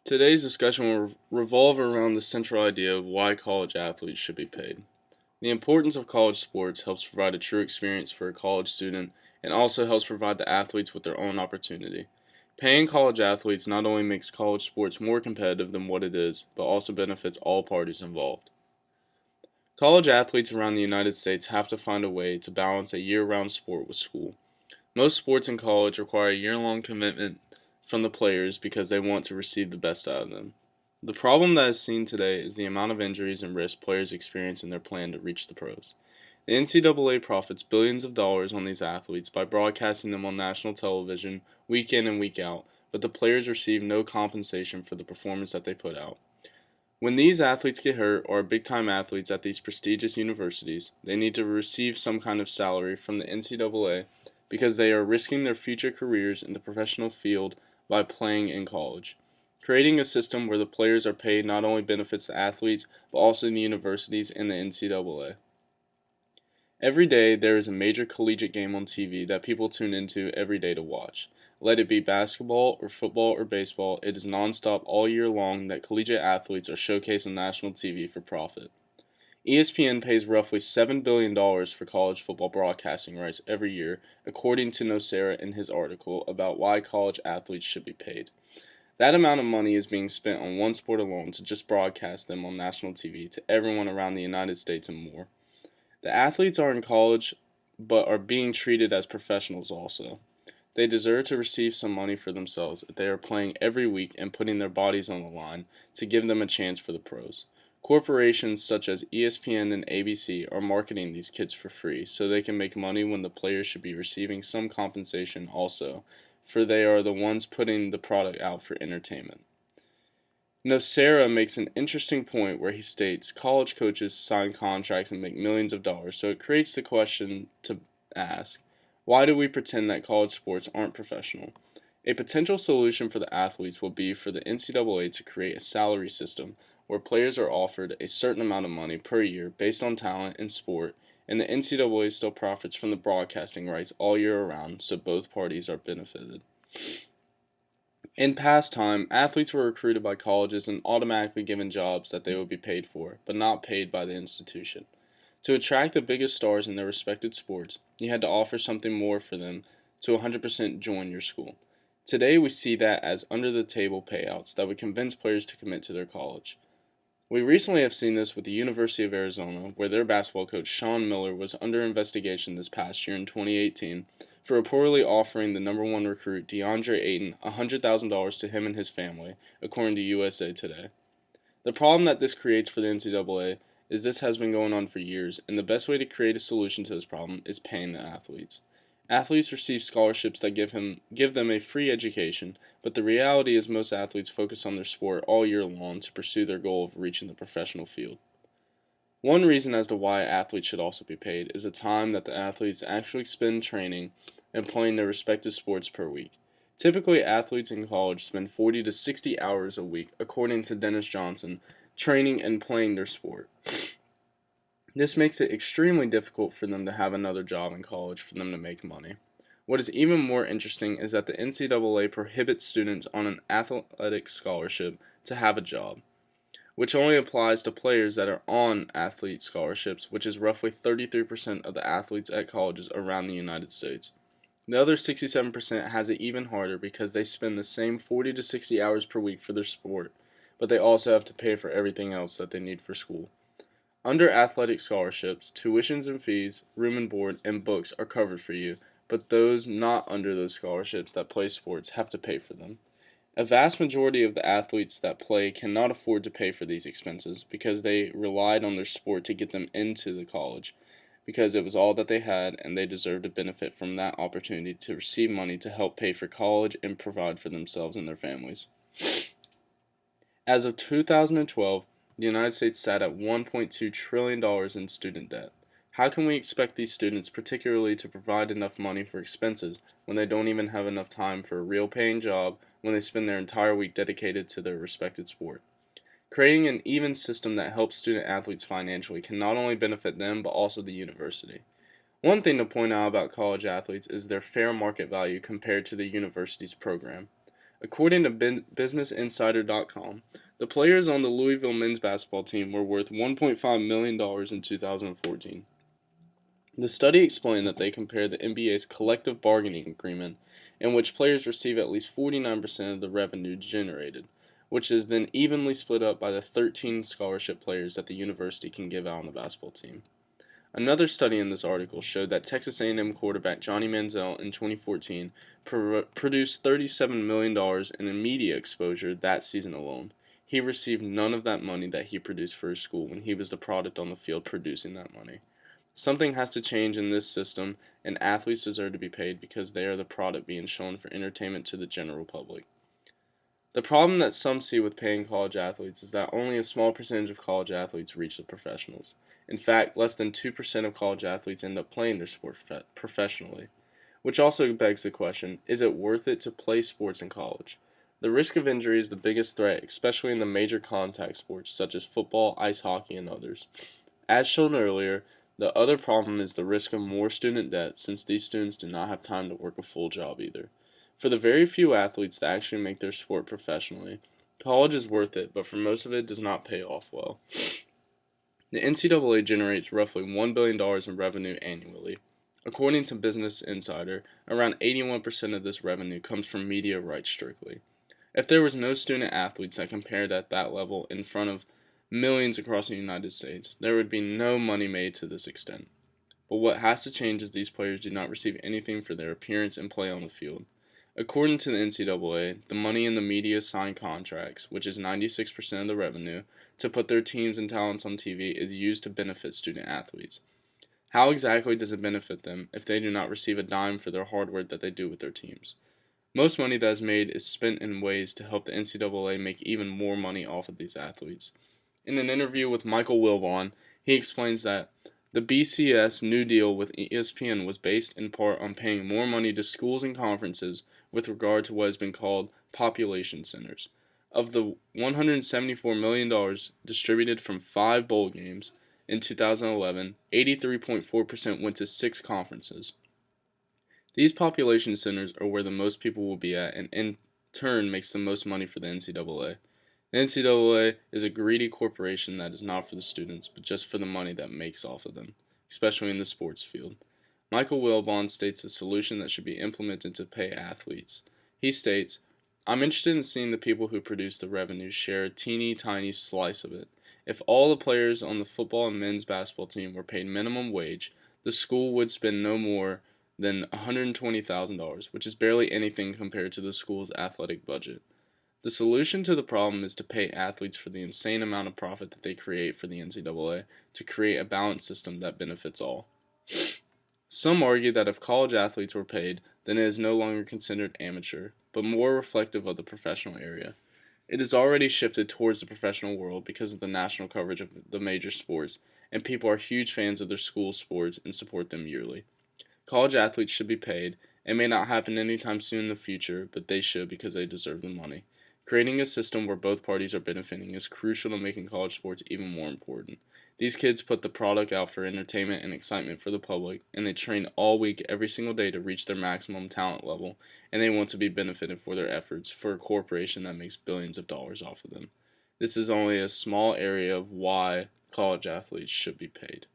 Today's discussion will revolve around the central idea of why college athletes should be paid. The importance of college sports helps provide a true experience for a college student and also helps provide the athletes with their own opportunity. Paying college athletes not only makes college sports more competitive than what it is, but also benefits all parties involved. College athletes around the United States have to find a way to balance a year-round sport with school. Most sports in college require a year-long commitment from the players because they want to receive the best out of them. The problem that is seen today is the amount of injuries and risks players experience in their plan to reach the pros. The NCAA profits billions of dollars on these athletes by broadcasting them on national television week in and week out, but the players receive no compensation for the performance that they put out. When these athletes get hurt or are big time athletes at these prestigious universities, they need to receive some kind of salary from the NCAA because they are risking their future careers in the professional field by playing in college. Creating a system where the players are paid not only benefits the athletes, but also the universities and the NCAA. Every day, there is a major collegiate game on TV that people tune into every day to watch. Let it be basketball or football or baseball, it is nonstop all year long that collegiate athletes are showcased on national TV for profit. ESPN pays roughly $7 billion for college football broadcasting rights every year, according to Nocera in his article about why college athletes should be paid. That amount of money is being spent on one sport alone to just broadcast them on national TV to everyone around the United States and more. The athletes are in college, but are being treated as professionals also. They deserve to receive some money for themselves if they are playing every week and putting their bodies on the line to give them a chance for the pros. Corporations such as ESPN and ABC are marketing these kids for free so they can make money when the players should be receiving some compensation also, for they are the ones putting the product out for entertainment. Nocera makes an interesting point where he states college coaches sign contracts and make millions of dollars, so it creates the question to ask, why do we pretend that college sports aren't professional? A potential solution for the athletes will be for the NCAA to create a salary system where players are offered a certain amount of money per year based on talent and sport, and the NCAA still profits from the broadcasting rights all year around, so both parties are benefited. In past time, athletes were recruited by colleges and automatically given jobs that they would be paid for, but not paid by the institution. To attract the biggest stars in their respected sports, you had to offer something more for them to 100% join your school. Today, we see that as under the table payouts that would convince players to commit to their college. We recently have seen this with the University of Arizona, where their basketball coach Sean Miller was under investigation this past year in 2018 for reportedly offering the number one recruit DeAndre Ayton $100,000 to him and his family, according to USA Today. The problem that this creates for the NCAA is this has been going on for years, and the best way to create a solution to this problem is paying the athletes. Athletes receive scholarships that give them a free education, but the reality is most athletes focus on their sport all year long to pursue their goal of reaching the professional field. One reason as to why athletes should also be paid is the time that the athletes actually spend training and playing their respective sports per week. Typically, athletes in college spend 40 to 60 hours a week, according to Dennis Johnson, training and playing their sport. This makes it extremely difficult for them to have another job in college for them to make money. What is even more interesting is that the NCAA prohibits students on an athletic scholarship to have a job, which only applies to players that are on athlete scholarships, which is roughly 33% of the athletes at colleges around the United States. The other 67% has it even harder because they spend the same 40 to 60 hours per week for their sport, but they also have to pay for everything else that they need for school. Under athletic scholarships, tuitions and fees, room and board, and books are covered for you, but those not under those scholarships that play sports have to pay for them. A vast majority of the athletes that play cannot afford to pay for these expenses because they relied on their sport to get them into the college, because it was all that they had and they deserve to benefit from that opportunity to receive money to help pay for college and provide for themselves and their families. As of 2012, the United States sat at $1.2 trillion in student debt. How can we expect these students particularly to provide enough money for expenses when they don't even have enough time for a real paying job when they spend their entire week dedicated to their respected sport? Creating an even system that helps student athletes financially can not only benefit them but also the university. One thing to point out about college athletes is their fair market value compared to the university's program. According to BusinessInsider.com, the players on the Louisville men's basketball team were worth $1.5 million in 2014. The study explained that they compared the NBA's collective bargaining agreement, in which players receive at least 49% of the revenue generated, which is then evenly split up by the 13 scholarship players that the university can give out on the basketball team. Another study in this article showed that Texas A&M quarterback Johnny Manziel in 2014 produced $37 million in media exposure that season alone. He received none of that money that he produced for his school when he was the product on the field producing that money. Something has to change in this system, and athletes deserve to be paid because they are the product being shown for entertainment to the general public. The problem that some see with paying college athletes is that only a small percentage of college athletes reach the professionals. In fact, less than 2% of college athletes end up playing their sport professionally. Which also begs the question, is it worth it to play sports in college? The risk of injury is the biggest threat, especially in the major contact sports such as football, ice hockey, and others. As shown earlier, the other problem is the risk of more student debt, since these students do not have time to work a full job either. For the very few athletes that actually make their sport professionally, college is worth it, but for most of it does not pay off well. The NCAA generates roughly $1 billion in revenue annually. According to Business Insider, around 81% of this revenue comes from media rights strictly. If there was no student athletes that compared at that level in front of millions across the United States, there would be no money made to this extent. But what has to change is these players do not receive anything for their appearance and play on the field. According to the NCAA, the money in the media sign contracts, which is 96% of the revenue, to put their teams and talents on TV is used to benefit student athletes. How exactly does it benefit them if they do not receive a dime for their hard work that they do with their teams? Most money that is made is spent in ways to help the NCAA make even more money off of these athletes. In an interview with Michael Wilbon, he explains that the BCS New Deal with ESPN was based in part on paying more money to schools and conferences with regard to what has been called population centers. Of the $174 million distributed from 5 bowl games in 2011, 83.4% went to 6 conferences. These population centers are where the most people will be at, and in turn makes the most money for the NCAA. The NCAA is a greedy corporation that is not for the students, but just for the money that makes off of them, especially in the sports field. Michael Wilbon states a solution that should be implemented to pay athletes. He states, "I'm interested in seeing the people who produce the revenue share a teeny tiny slice of it. If all the players on the football and men's basketball team were paid minimum wage, the school would spend no more than $120,000, which is barely anything compared to the school's athletic budget. The solution to the problem is to pay athletes for the insane amount of profit that they create for the NCAA to create a balanced system that benefits all." Some argue that if college athletes were paid, then it is no longer considered amateur, but more reflective of the professional area. It has already shifted towards the professional world because of the national coverage of the major sports, and people are huge fans of their school sports and support them yearly. College athletes should be paid. It may not happen anytime soon in the future, but they should because they deserve the money. Creating a system where both parties are benefiting is crucial to making college sports even more important. These kids put the product out for entertainment and excitement for the public, and they train all week every single day to reach their maximum talent level, and they want to be benefited for their efforts for a corporation that makes billions of dollars off of them. This is only a small area of why college athletes should be paid.